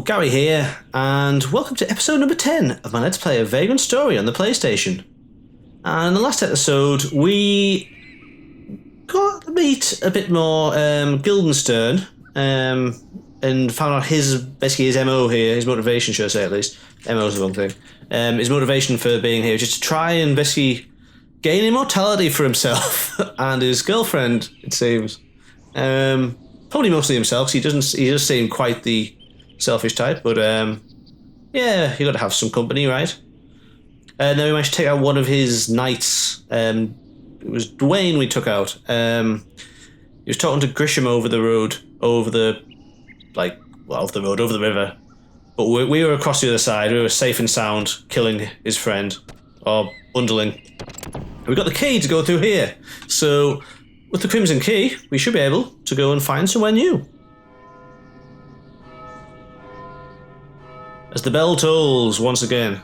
Gary here, and welcome to episode number 10 of my Let's Play of Vagrant Story on the PlayStation. And in the last episode, we got to meet a bit more Guildenstern, and found out his MO here, his motivation, should I say at least. MO is the wrong thing. His motivation for being here, just to try and basically gain immortality for himself and his girlfriend, it seems. Probably mostly himself, because he does seem quite the selfish type, but yeah, you got to have some company, right? And then we managed to take out one of his knights. It was Dwayne we took out. He was talking to Grisham over the road, over the river. But we were across the other side. We were safe and sound, killing his friend, or bundling. And we got the key to go through here. So with the Crimson Key, we should be able to go and find somewhere new. As the bell tolls once again.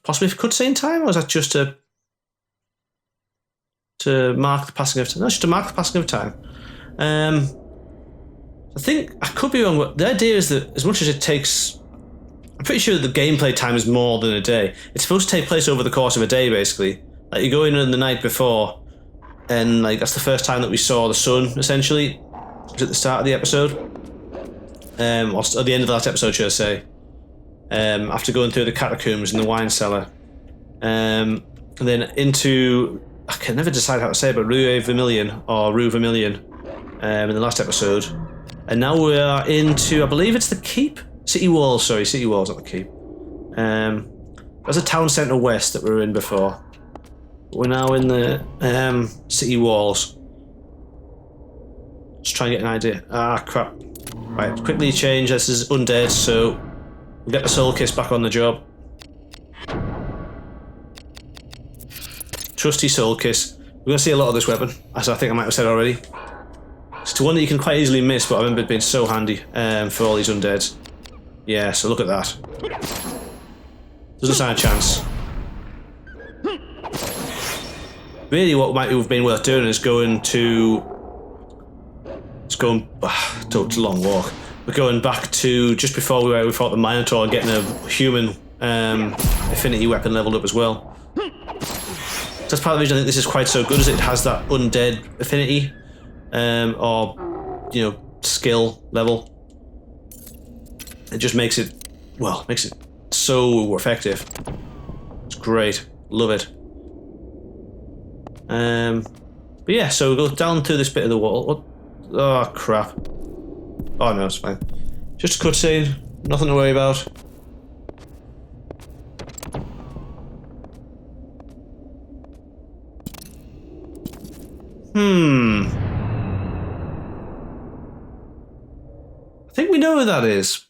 Possibly for cutscene time, or is that just to mark the passing of time? No, just to mark the passing of time. I think I could be wrong, but the idea is that as much as it takes, I'm pretty sure the gameplay time is more than a day. It's supposed to take place over the course of a day, basically. Like you go in the night before, and like that's the first time that we saw the sun. Essentially, it was at the start of the episode, or at the end of the last episode, should I say? After going through the catacombs and the wine cellar, and then into, I can never decide how to say it, but Rue Vermilion or Rue Vermilion in the last episode. And now we are into, I believe it's the keep? City Walls, sorry, City Walls, not the keep. That's a town centre west that we were in before. We're now in the City Walls. Just try and get an idea. Ah, crap. Right, quickly change. This is undead, so we'll get the soul kiss back on the job. Trusty soul kiss. We're going to see a lot of this weapon, as I think I might have said already. It's one that you can quite easily miss, but I remember it being so handy for all these undeads. Yeah, so look at that. Doesn't stand a chance. Really, what might have been worth doing is going to... It's a long walk. We're going back to just before we fought the Minotaur and getting a human affinity weapon leveled up as well. So that's part of the reason I think this is quite so good, is it has that undead affinity. Or, you know, skill level. It just makes it so effective. It's great. Love it. But yeah, so we'll go down through this bit of the wall. What? Oh, crap. Oh, no, it's fine. Just a cutscene. Nothing to worry about. I think we know who that is.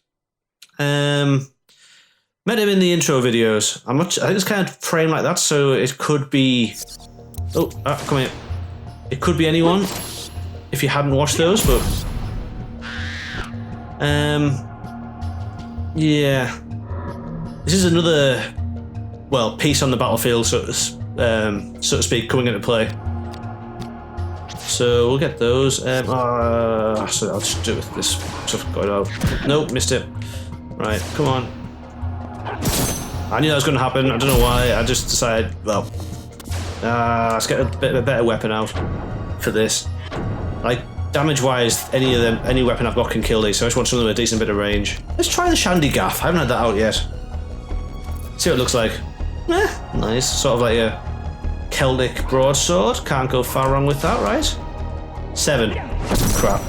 Met him in the intro videos. I think it's kind of framed like that, so it could be... Oh, come here. It could be anyone, if you hadn't watched those, but... yeah. This is another, well, piece on the battlefield, so to speak, coming into play. So we'll get those. So I'll just do it with this stuff going on. Nope, missed it. Right, come on. I knew that was going to happen. I don't know why. I just decided, well, let's get a bit of a better weapon out for this. Like damage-wise, any weapon I've got can kill these. So I just want something with a decent bit of range. Let's try the Shandy Gaff. I haven't had that out yet. See what it looks like. Nice. Sort of like a Celtic broadsword. Can't go far wrong with that, right? 7. Crap.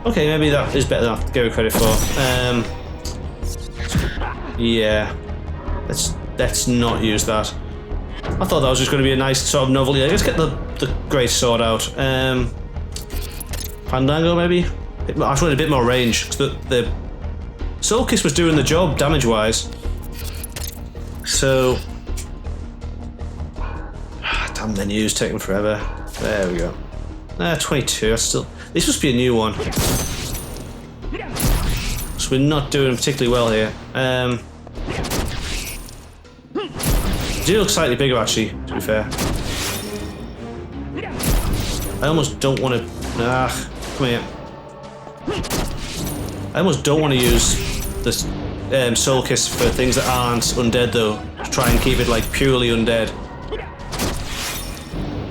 Okay, maybe that is better than I give it credit for. Yeah. Let's not use that. I thought that was just going to be a nice sort of novelty. Let's get the great sword out. Fandango, maybe? I just wanted a bit more range, because the Soul Kiss was doing the job damage-wise. So... damn menus, taking forever. There we go. 22, that's still... This must be a new one. So we're not doing particularly well here. They do look slightly bigger, actually, to be fair. I almost don't want to... come here. I almost don't want to use this soul kiss for things that aren't undead though. To try and keep it like purely undead.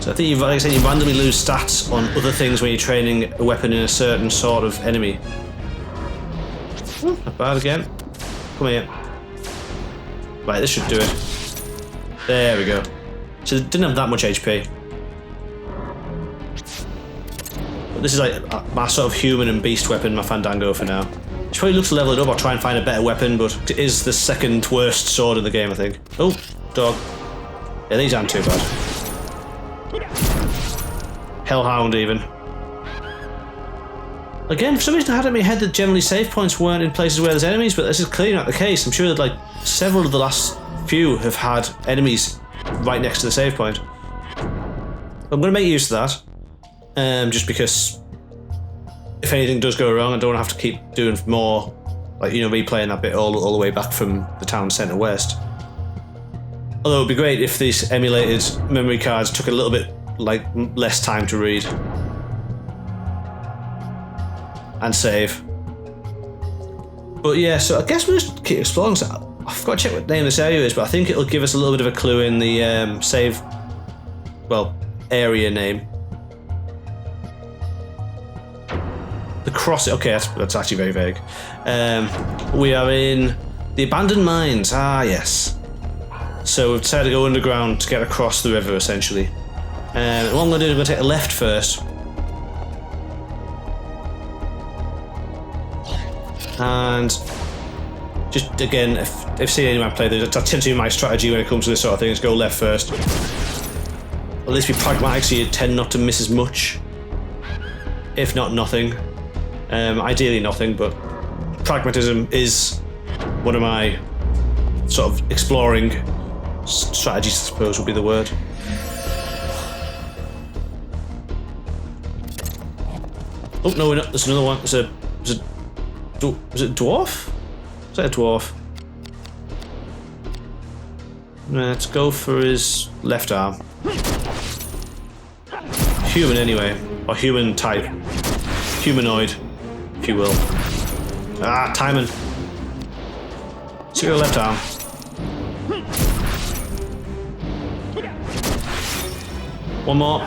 So I think you, like I said, you randomly lose stats on other things when you're training a weapon in a certain sort of enemy. Not bad again. Come here. Right, this should do it. There we go. So it didn't have that much HP. But this is like my sort of human and beast weapon, my Fandango for now. I should probably look to level it up or try and find a better weapon, but it is the second worst sword in the game, I think. Oh, dog. Yeah, these aren't too bad. Hellhound even. Again, for some reason I had it in my head that generally save points weren't in places where there's enemies, but this is clearly not the case. I'm sure that like several of the last few have had enemies right next to the save point. I'm going to make use of that, just because if anything does go wrong, I don't have to keep doing more, like, you know, replaying that bit all the way back from the town centre west. Although it'd be great if these emulated memory cards took a little bit like less time to read and save. But yeah, so I guess we'll just keep exploring. So I've got to check what name this area is, but I think it'll give us a little bit of a clue in the save, well, area name. The cross. Okay, that's actually very vague. We are in the abandoned mines. Ah, yes. So we've decided to go underground to get across the river, essentially. What I'm going to do is I'm going to take a left first. And just again, if seeing anyone play this, I tend to do my strategy when it comes to this sort of thing is go left first. At least be pragmatic so you tend not to miss as much. If not nothing. Ideally nothing, but pragmatism is one of my sort of exploring strategies, I suppose would be the word. Oh no, we're not. There's another one. Is it a dwarf? Is that a dwarf? Let's go for his left arm. Human anyway, or human type. Humanoid, if you will. Ah, timing. So your left arm. One more.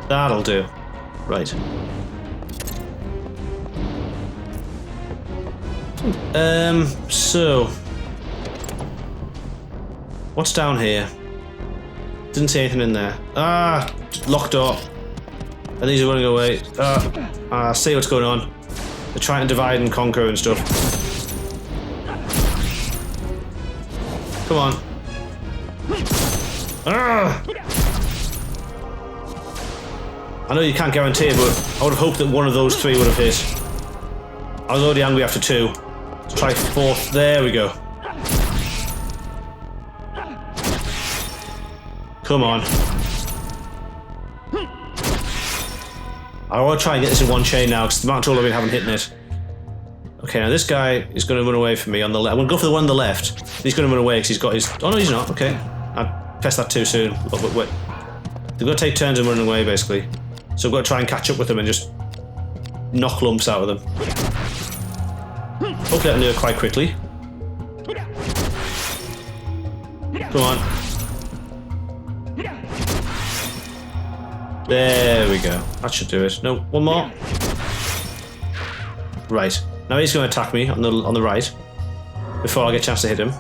That'll do. Right. So what's down here? Didn't see anything in there. Ah, locked door. And these are running away. See what's going on. They're trying to divide and conquer and stuff. Come on. Ah! I know you can't guarantee it, but I would have hoped that one of those three would have hit. I was already angry after two. Let's try fourth. There we go. Come on. I want to try and get this in one chain now, because the amount of trouble I've been having hitting it. Okay, now this guy is going to run away from me on the left. I'm going to go for the one on the left. He's going to run away because he's got his... Oh no, he's not. Okay. I pressed that too soon. Wait. They're going to take turns and running away, basically. So I've got to try and catch up with them and just knock lumps out of them. Hopefully I can do it quite quickly. Come on. There we go. That should do it. No, one more. Right. Now he's going to attack me on the right before I get a chance to hit him.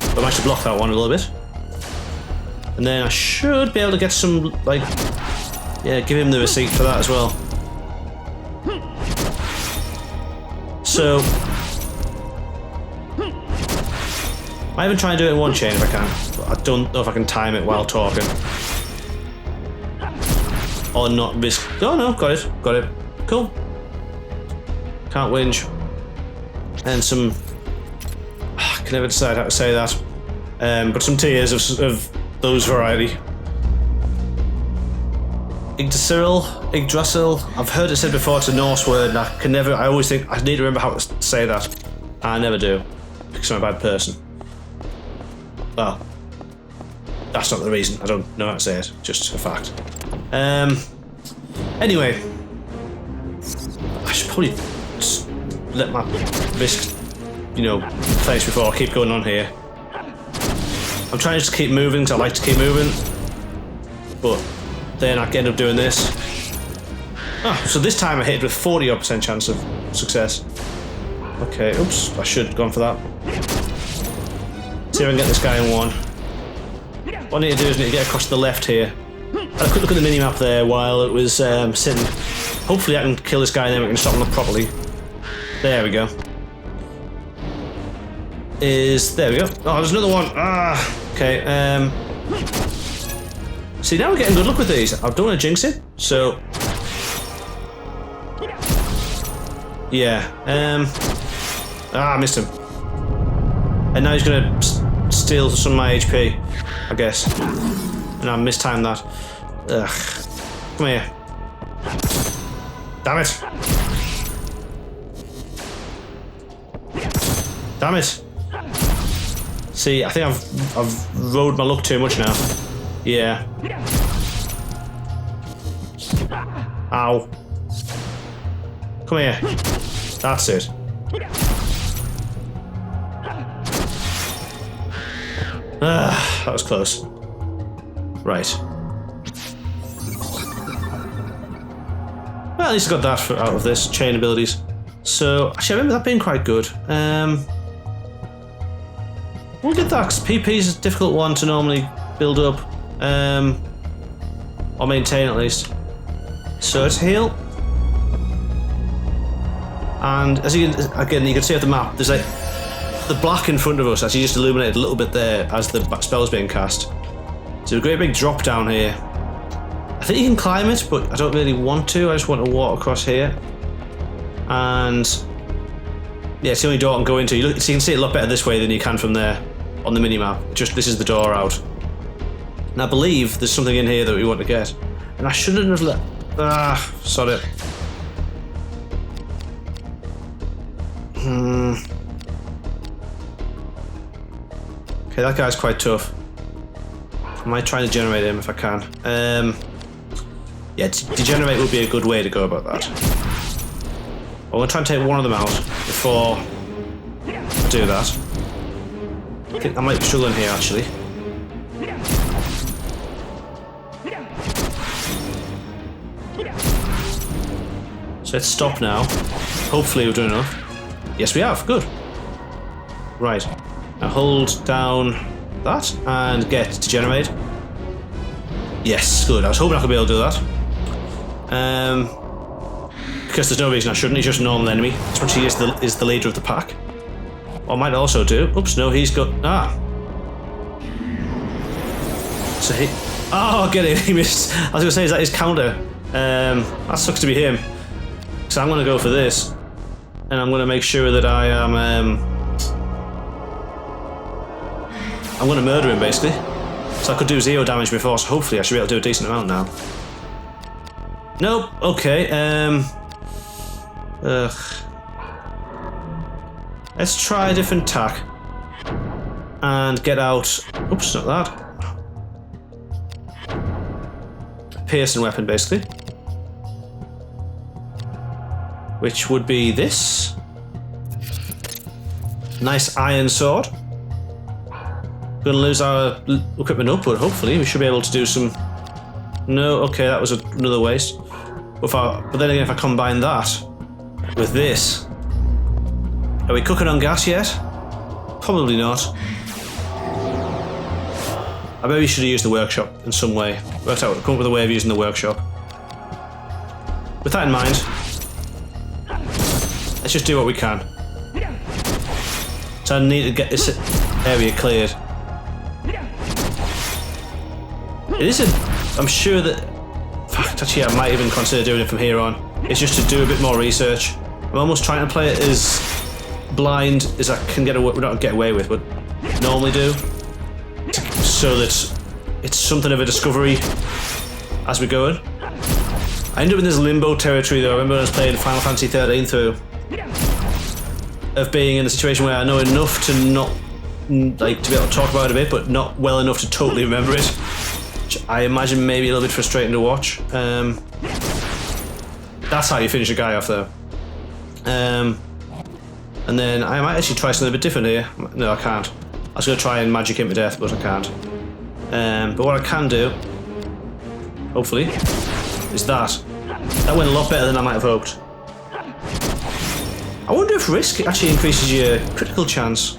But I managed to block that one a little bit. And then I should be able to get some, like, yeah, give him the receipt for that as well. So I even try and do it in one chain if I can. But I don't know if I can time it while talking. Or not risk. Oh no, got it. Cool. Can't whinge. And some... I can never decide how to say that. But some tears of those variety. Yggdrasil. I've heard it said before, it's a Norse word, and I always think, I need to remember how to say that. I never do. Because I'm a bad person. Well, that's not the reason. I don't know how to say it. Just a fact. Anyway, I should probably just let my wrist, you know, place before I keep going on here. I'm trying to keep moving because I like to keep moving, but then I end up doing this. Ah, so this time I hit it with 40% chance of success. Okay, oops, I should have gone for that. See if I can get this guy in one. What I need to do is I need to get across to the left here. Had a quick look at the mini-map there while it was sitting. Hopefully I can kill this guy and then we can stop him up properly. There we go. There we go. Oh, there's another one. Ah, okay. See, now we're getting good luck with these. I don't want to jinx it, so... Yeah. I missed him. And now he's gonna steal some of my HP, I guess. And I mistimed that. Ugh. Come here. Damn it. Damn it. See, I think I've rode my luck too much now. Yeah. Ow. Come here. That's it. That was close. Right. Well, at least I got that out of this, chain abilities. So, actually I remember that being quite good. We'll get that, because PP is a difficult one to normally build up. Or maintain at least. So let's heal. And as you can, again, you can see at the map, there's like the black in front of us actually just illuminated a little bit there as the spell's being cast. So a great big drop down here. I think you can climb it, but I don't really want to. I just want to walk across here. And yeah, it's the only door I can go into. So you can see it a lot better this way than you can from there on the mini-map. Just this is the door out. And I believe there's something in here that we want to get. And I shouldn't have let... sod it. Okay, that guy's quite tough. I might try to generate him if I can. Yeah, degenerate would be a good way to go about that. I'm going to try and take one of them out before I do that. I think I might be struggling here actually. So let's stop now. Hopefully we've done enough. Yes, we have. Good. Right. Now hold down that and get to generate. Yes, good. I was hoping I could be able to do that. Because there's no reason I shouldn't. He's just a normal enemy, especially he is the leader of the pack. What I might also do. Oops, no, he's got. So he. Oh, get it. He missed. I was going to say, is that his counter? That sucks to be him. So I'm going to go for this. And I'm going to make sure that I am. I'm going to murder him basically. So I could do 0 damage before, so hopefully I should be able to do a decent amount now. Nope. Okay. Let's try a different tack. And get out. Oops, not that. A piercing weapon, basically. Which would be this. Nice iron sword. Gonna lose our equipment up, but hopefully we should be able to do some... No, okay, that was another waste. But then again, if I combine that with this... Are we cooking on gas yet? Probably not. I maybe should have used the workshop in some way. Worked out, come up with a way of using the workshop. With that in mind, let's just do what we can. So I need to get this area cleared. It isn't. I'm sure that. Actually, I might even consider doing it from here on. It's just to do a bit more research. I'm almost trying to play it as blind as I can not get away with, but normally do, so that it's something of a discovery as we're going. I ended up in this limbo territory though. I remember when I was playing Final Fantasy 13 through, of being in a situation where I know enough to not like to be able to talk about it a bit, but not well enough to totally remember it. Which I imagine maybe a little bit frustrating to watch. That's how you finish a guy off there. And then I might actually try something a bit different here. No, I can't. I was going to try and magic him to death, but I can't. But what I can do, hopefully, is that. That went a lot better than I might have hoped. I wonder if risk actually increases your critical chance.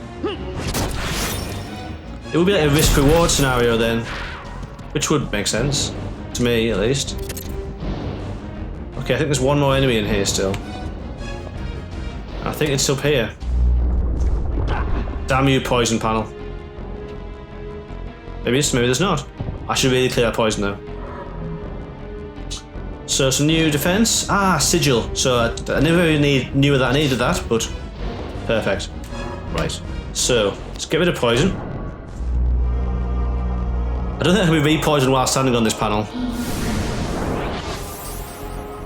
It would be like a risk-reward scenario then, which would make sense, to me at least. Okay, I think there's one more enemy in here still. I think it's up here. Damn you, poison panel. Maybe it's, maybe there's not. I should really clear that poison though. So some new defense. Ah, sigil. So I never really knew that I needed that, but perfect. Right. So let's get rid of poison. I don't think I can be re-poisoned while standing on this panel.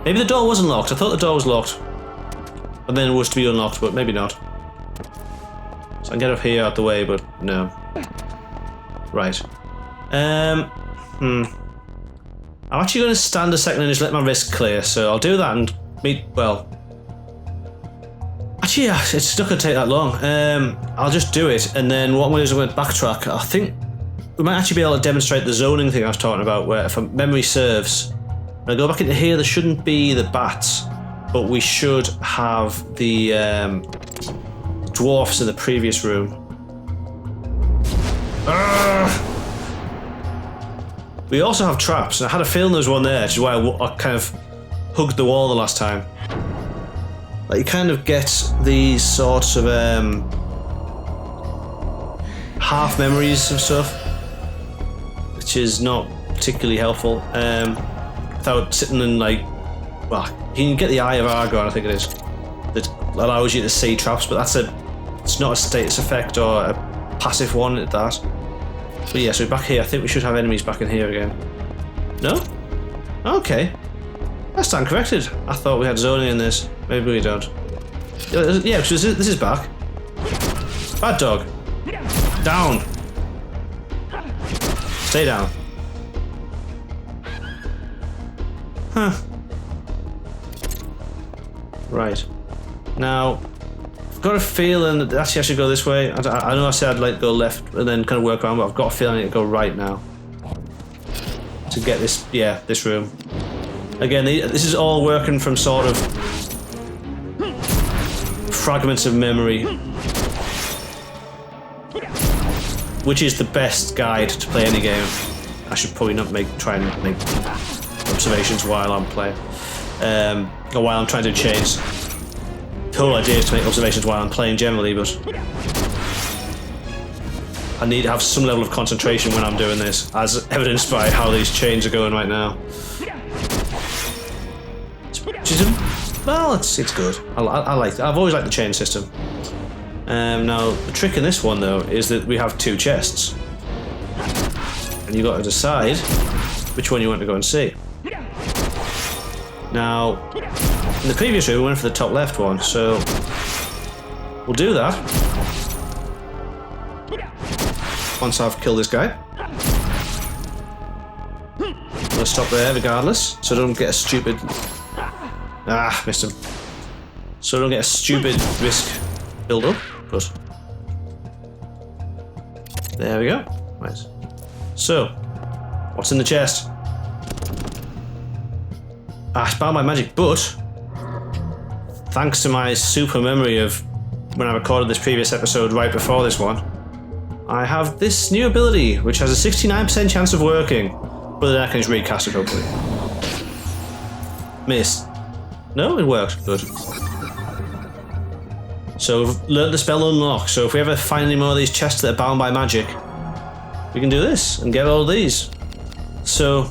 Maybe the door wasn't locked. I thought the door was locked. And then it was to be unlocked, but maybe not. So I can get up here out the way, but no. Right. I'm actually going to stand a second and just let my wrist clear, so I'll do that and meet, well... Actually, yeah, it's not going to take that long. I'll just do it, and then what I'm going to do is I'm going to backtrack. I think we might actually be able to demonstrate the zoning thing I was talking about, where if memory serves, when I go back into here, there shouldn't be the bats, but we should have the dwarfs in the previous room. We also have traps, and I had a feeling there was one there, which is why I kind of hugged the wall the last time. Like, you kind of get these sorts of half memories of stuff, which is not particularly helpful. Without sitting in, like, well, you can get the Eye of Argon, I think it is, that allows you to see traps, but it's not a status effect or a passive one at that. But yeah, so back here, I think we should have enemies back in here again. No? Okay. I stand corrected. I thought we had zoning in this. Maybe we don't. Yeah, because this is back. Bad dog. Down. Stay down. Huh. Right. Now, I've got a feeling that actually I should go this way. I know I said I'd like to go left and then kind of work around, but I've got a feeling I need to go right now to get this, yeah, this room. Again, this is all working from sort of fragments of memory, which is the best guide to play any game. I should probably not try and make observations while I'm playing, or while I'm trying to change. The whole idea is to make observations while I'm playing generally, but I need to have some level of concentration when I'm doing this, as evidenced by how these chains are going right now. Well, it's good. I like it. I've always liked the chain system. Now, the trick in this one, though, is that we have two chests. And you've got to decide which one you want to go and see. Now, in the previous room, we went for the top left one, so we'll do that once I've killed this guy. I'm gonna stop there regardless, so I don't get a stupid... Ah, missed him. So I don't get a stupid risk build-up, but... There we go. Right. So, what's in the chest? Ah, it's bound by magic, but thanks to my super memory of when I recorded this previous episode right before this one, I have this new ability, which has a 69% chance of working, but then I can just recast it, hopefully. Missed. No, it worked. Good. So we've learned the spell Unlock, so if we ever find any more of these chests that are bound by magic, we can do this and get all of these. So,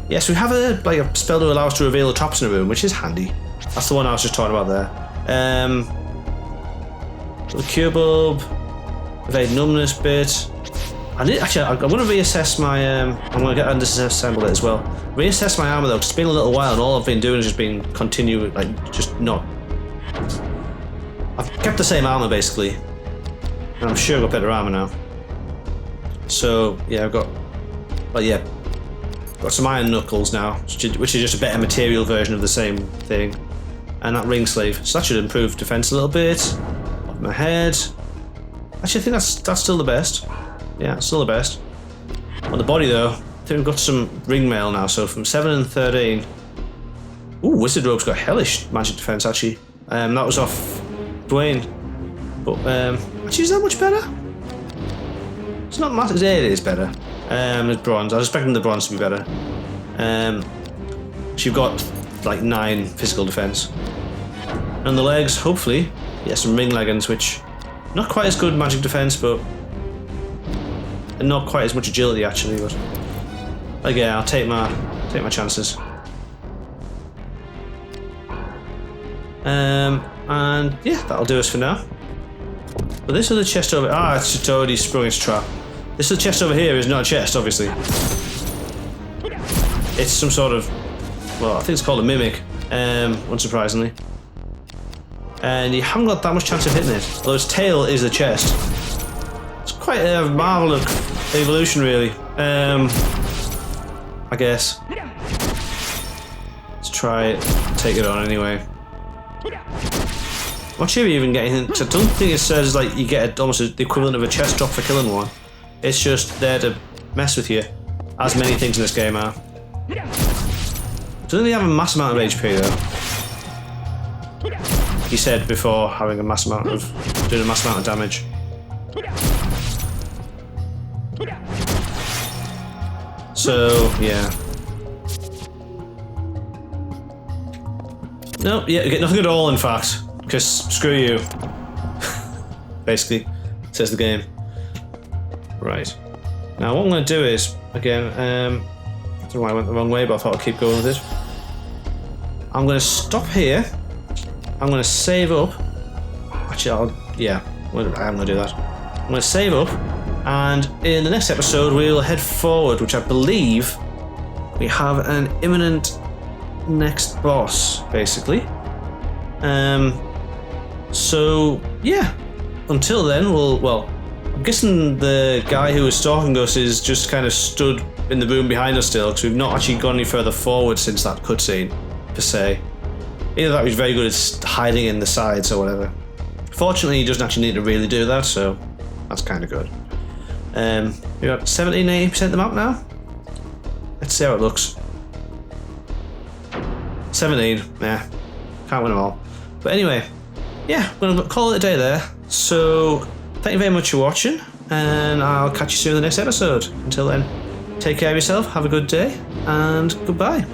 yes, we have a spell to allow us to reveal the traps in a room, which is handy. That's the one I was just talking about there. The cure bulb, evade numbness bit. I'm going to reassess my. I'm going to get disassemble it as well. Reassess my armor though, because it's been a little while, and all I've been doing is just been continuing, just not. I've kept the same armor basically, and I'm sure I've got better armor now. So yeah, I've got. Well, yeah. got some iron knuckles now, which is just a better material version of the same thing. And that ring sleeve, so that should improve defense a little bit. Off my head. Actually, I think that's still the best. Yeah, still the best. On the body though, I think we've got some ring mail now. So from 7 and 13. Ooh, Wizard Robe's got hellish magic defense actually. That was off Dwayne. But actually, is that much better? It's not massive. It is better. It's bronze. I was expecting the bronze to be better. So you've got like 9 physical defense. And on the legs, hopefully, yeah, some ring leggings, which not quite as good magic defense, but and not quite as much agility actually. But again, I'll take my chances. And yeah, that'll do us for now. But this other chest over... Ah, it's just already sprung its trap. This other chest over here is not a chest, obviously. It's some sort of... Well, I think it's called a mimic, unsurprisingly. And you haven't got that much chance of hitting it. Although its tail is the chest. It's quite a marvel of evolution, really. I guess. Let's try take it on anyway. I'm not sure you even get anything. I don't think it says like you get almost the equivalent of a chest drop for killing one. It's just there to mess with you, as many things in this game are. Doesn't he have a mass amount of HP though? He said before having a mass amount of doing a mass amount of damage. So yeah. Nope, yeah, you get nothing at all in fact. Because screw you. Basically, says the game. Right. Now what I'm going to do is, again, I don't know why I went the wrong way, but I thought I'd keep going with it. I'm going to stop here. I'm going to save up. Actually, I am going to do that. I'm going to save up, and in the next episode we'll head forward, which I believe we have an imminent next boss, basically. So yeah, until then, I'm guessing the guy who was stalking us is just kind of stood in the room behind us still, because we've not actually gone any further forward since that cutscene, per se. Either that, he's very good at hiding in the sides or whatever. Fortunately, he doesn't actually need to really do that, so that's kind of good. We're at 70-80% of the map now. Let's see how it looks. 17, yeah, can't win them all. But anyway, yeah, I'm going to call it a day there. So, thank you very much for watching, and I'll catch you soon in the next episode. Until then, take care of yourself, have a good day, and goodbye.